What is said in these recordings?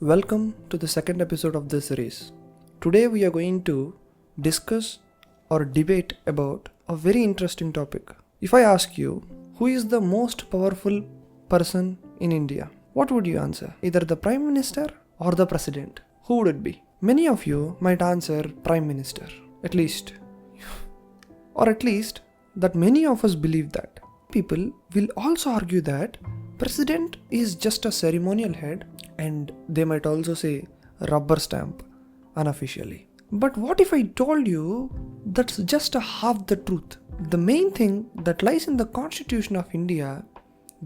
Welcome to the second episode of this series. Today we are going to discuss or debate about a very interesting topic. If I ask you, who is the most powerful person in India? What would you answer? Either the Prime Minister or the President? Who would it be? Many of you might answer Prime Minister, at least. Or at least that many of us believe that. People will also argue that President is just a ceremonial head, and they might also say rubber stamp unofficially. But what if I told you that's just a half the truth? The main thing that lies in the Constitution of India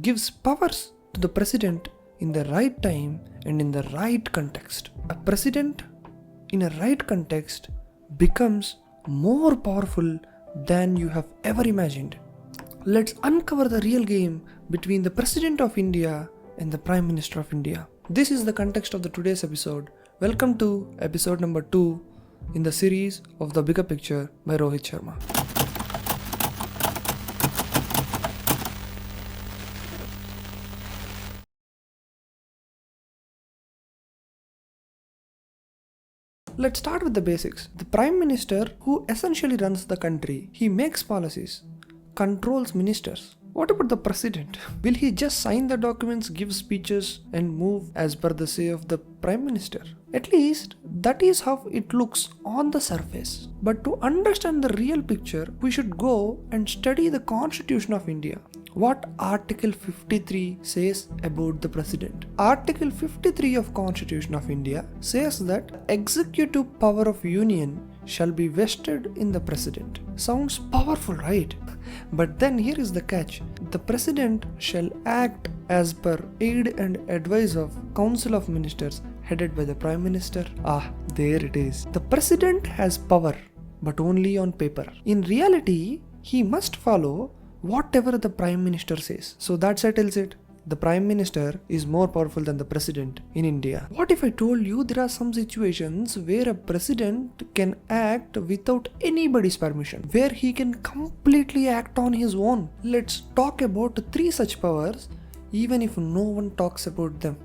gives powers to the President in the right time and in the right context. A President in a right context becomes more powerful than you have ever imagined. Let's uncover the real game between the President of India and the Prime Minister of India. This is the context of the today's episode. Welcome to episode number 2 in the series of The Bigger Picture by Rohit Sharma. Let's start with the basics. The Prime Minister, who essentially runs the country, he makes policies, controls ministers. What about the President? Will he just sign the documents, give speeches and move as per the say of the Prime Minister? At least that is how it looks on the surface. But to understand the real picture, we should go and study the Constitution of India. What Article 53 says about the President? Article 53 of Constitution of India says that executive power of Union shall be vested in the President. Sounds powerful, right? But then here is the catch. The President shall act as per aid and advice of Council of Ministers headed by the Prime Minister. There it is. The President has power, but only on paper. In reality, he must follow whatever the Prime Minister says. So that settles it. The Prime Minister is more powerful than the President in India. What if I told you there are some situations where a President can act without anybody's permission, where he can completely act on his own? Let's talk about 3 such powers, even if no one talks about them.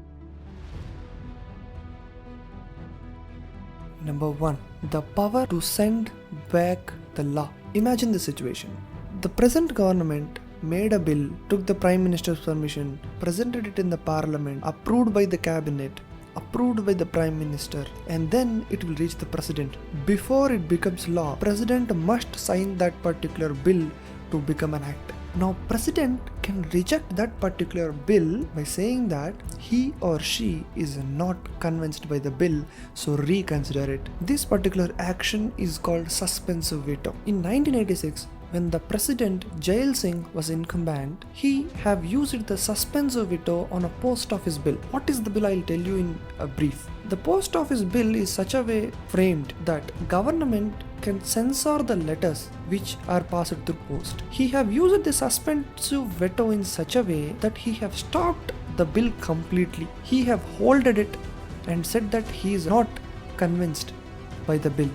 Number 1. The power to send back the law. Imagine the situation. The present government made a bill, took the Prime Minister's permission, presented it in the Parliament, approved by the Cabinet, approved by the Prime Minister, and then it will reach the President. Before it becomes law, President must sign that particular bill to become an act. Now, President can reject that particular bill by saying that he or she is not convinced by the bill, so reconsider it. This particular action is called suspensive veto. In 1986, when the President Jail Singh was incumbent, he have used the suspensive veto on a Postoffice Bill. What is the bill? I'll tell you in a brief. The Postoffice Bill is such a way framed that government can censor the letters which are passed through post. He have used the suspensive veto in such a way that he have stopped the bill completely. He have holded it and said that he is not convinced by the bill.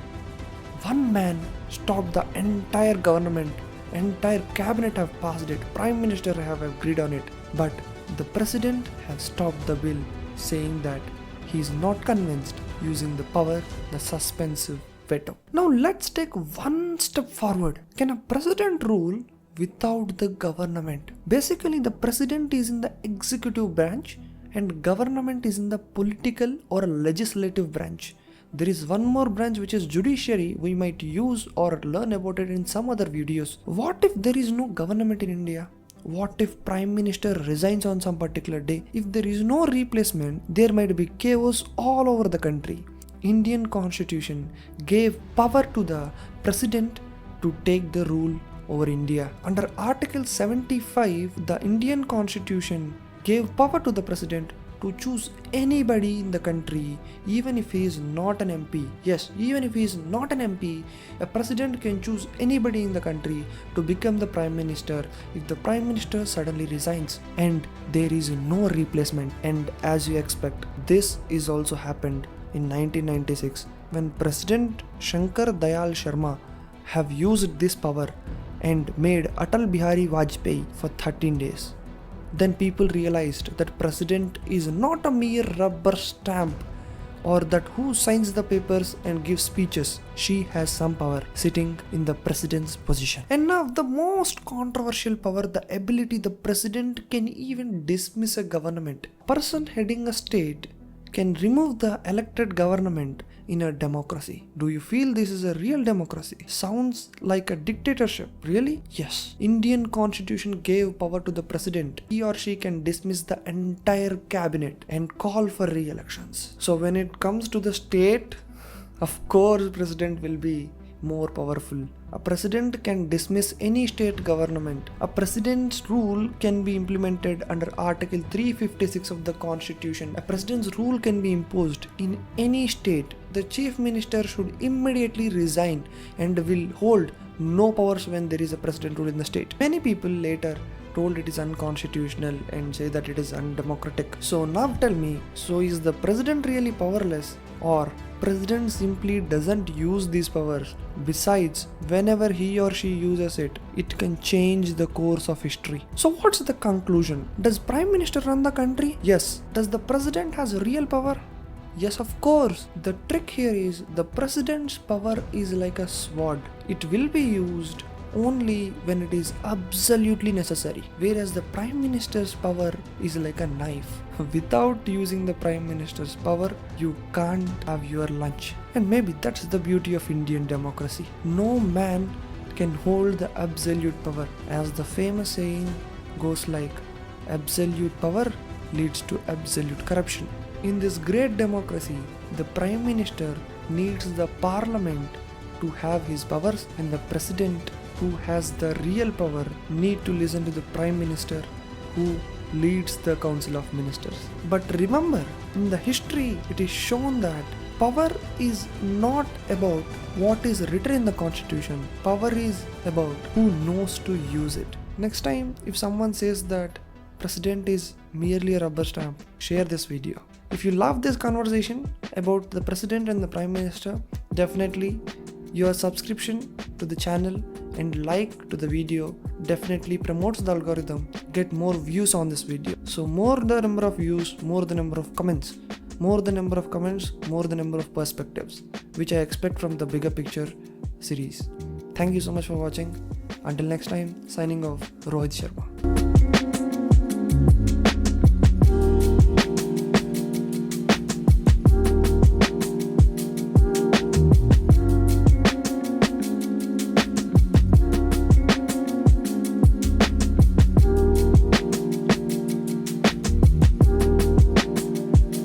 One man stopped the entire government, entire cabinet have passed it, Prime Minister have agreed on it, but the President has stopped the bill saying that he is not convinced using the power, the suspensive veto. Now let's take one step forward. Can a President rule without the government? Basically, the President is in the executive branch and government is in the political or legislative branch. There is one more branch which is judiciary. We might use or learn about it in some other videos. What if there is no government in India? What if Prime Minister resigns on some particular day? If there is no replacement, there might be chaos all over the country. Indian Constitution gave power to the President to take the rule over India. Under Article 75, the Indian Constitution gave power to the President to choose anybody in the country, even if he is not an MP. Yes, even if he is not an MP, a President can choose anybody in the country to become the Prime Minister if the Prime Minister suddenly resigns and there is no replacement. And as you expect, this is also happened in 1996 when President Shankar Dayal Sharma have used this power and made Atal Bihari Vajpayee for 13 days. Then people realized that president is not a mere rubber stamp, or that who signs the papers and gives speeches. She has some power sitting in the president's position. And now the most controversial power, the ability the president can even dismiss a government. Person heading a state can remove the elected government in a democracy. Do you feel this is a real democracy? Sounds like a dictatorship. Really? Yes. Indian constitution gave power to the president. He or she can dismiss the entire cabinet and call for re-elections. So when it comes to the state, of course president will be more powerful. A president can dismiss any state government. A president's rule can be implemented under Article 356 of the Constitution. A president's rule can be imposed in any state. The chief minister should immediately resign and will hold no powers when there is a president rule in the state. Many people later told it is unconstitutional and say that it is undemocratic. So now tell me, so is the president really powerless, or president simply doesn't use these powers? Besides, whenever he or she uses it, it can change the course of history. So what's the conclusion? Does prime minister run the country? Yes. Does the president has real power? Yes, of course. The trick here is the president's power is like a sword. It will be used only when it is absolutely necessary, whereas the prime minister's power is like a knife. Without using the prime minister's power, you can't have your lunch. And maybe that's the beauty of Indian democracy. No man can hold the absolute power. As the famous saying goes like, absolute power leads to absolute corruption. In this great democracy, the prime minister needs the parliament to have his powers, and the president, who has the real power, need to listen to the prime minister who leads the council of ministers. But remember, in the history it is shown that power is not about what is written in the constitution. Power is about who knows to use it. Next time if someone says that president is merely a rubber stamp, share this video. If you love this conversation about the president and the prime minister, definitely your subscription to the channel and like to the video definitely promotes the algorithm, get more views on this video. So more the number of views, more the number of comments, more the number of comments, more the number of perspectives, which I expect from the bigger picture series. Thank you so much for watching. Until next time, signing off, Rohit Sharma.